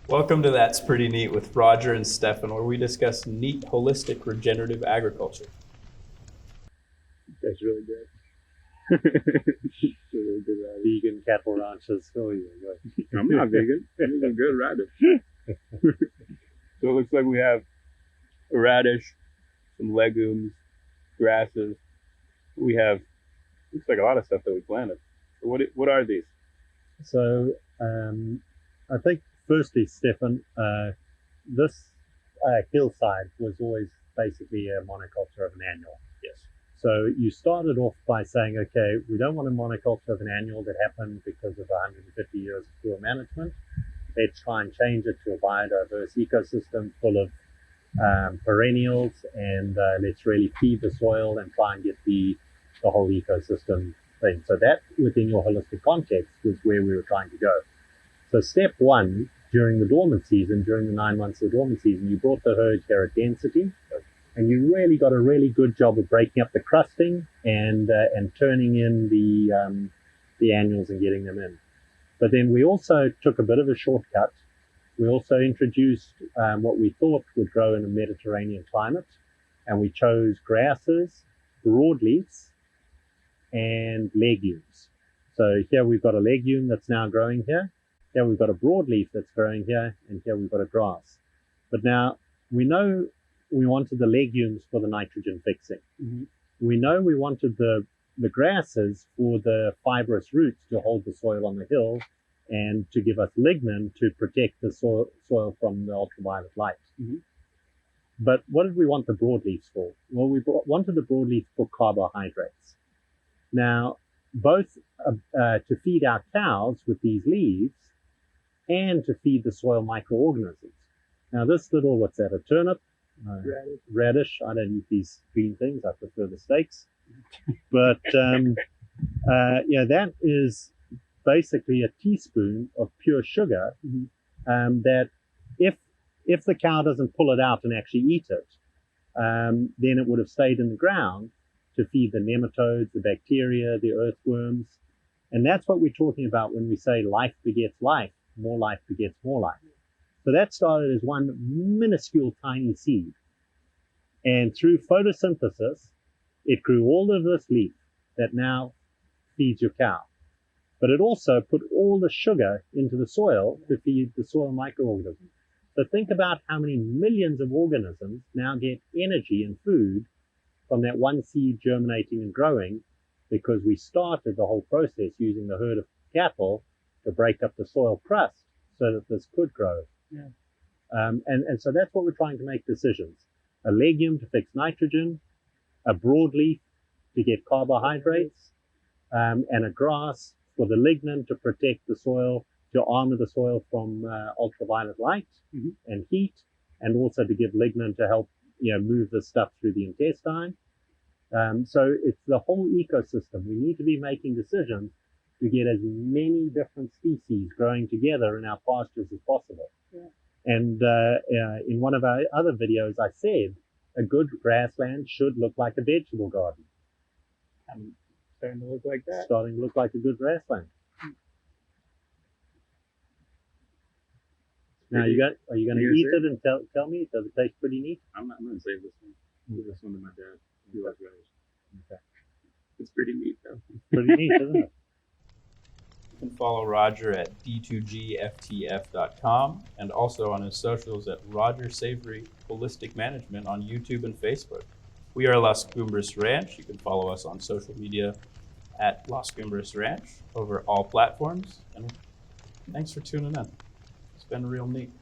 Welcome to That's Pretty Neat with Rodger and Stefan, where we discuss neat, holistic, regenerative agriculture. That's really good. It's a really good radish. Vegan cattle ranchers. Oh, yeah, go. I'm not vegan. This is a good radish. So it looks like we have a radish, some legumes, grasses. We have, looks like a lot of stuff that we planted. So what are these? So I think firstly, Stefan, this hillside was always basically a monoculture of an annual. Yes. So you started off by saying, okay, we don't want a monoculture of an annual that happened because of 150 years of poor management. Let's try and change it to a biodiverse ecosystem full of perennials, and let's really feed the soil and try and get the whole ecosystem thing. So that, within your holistic context, was where we were trying to go. So step one, during the dormant season, during the 9 months of the dormant season, you brought the herd here at density, and you really got a really good job of breaking up the crusting and turning in the annuals and getting them in. But then we also took a bit of a shortcut. We also introduced what we thought would grow in a Mediterranean climate, and we chose grasses, broadleafs, and legumes. So here we've got a legume that's now growing here. Here we've got a broadleaf that's growing here, and here we've got a grass. But now we know we wanted the legumes for the nitrogen fixing. Mm-hmm. We know we wanted the grasses for the fibrous roots to hold the soil on the hill and to give us lignin to protect the soil from the ultraviolet light. Mm-hmm. But what did we want the broadleafs for? Well, we wanted the broadleaf for carbohydrates. Now, both to feed our cows with these leaves and to feed the soil microorganisms. Now, this little, what's that, a turnip? Radish. I don't eat these green things. I prefer the steaks. But that is basically a teaspoon of pure sugar that if the cow doesn't pull it out and actually eat it, then it would have stayed in the ground to feed the nematodes, the bacteria, the earthworms. And that's what we're talking about when we say life begets life, more life begets more life. So that started as one minuscule tiny seed. And through photosynthesis, it grew all of this leaf that now feeds your cow. But it also put all the sugar into the soil to feed the soil microorganisms. So think about how many millions of organisms now get energy and food from that one seed germinating and growing, because we started the whole process using the herd of cattle to break up the soil crust so that this could grow. Yeah. And so that's what we're trying to make decisions. A legume to fix nitrogen, a broadleaf to get carbohydrates, and a grass for the lignin to protect the soil, to armor the soil from ultraviolet light and heat, and also to give lignin to help move the stuff through the intestine. So it's the whole ecosystem. We need to be making decisions to get as many different species growing together in our pastures as possible. Yeah. And in one of our other videos, I said a good grassland should look like a vegetable garden. Starting to look like that. Starting to look like a good grassland. Now, are you going to eat it and tell me? Does it taste pretty neat? I'm going to save this one. Give this one to my dad. He loves radish. Okay. It's pretty neat, though. Pretty neat, isn't it? You can follow Rodger at d2gftf.com and also on his socials at Rodger Savory Holistic Management on YouTube and Facebook. We are Las Cumbres Ranch. You can follow us on social media at Las Cumbres Ranch over all platforms. And thanks for tuning in. It's been real neat.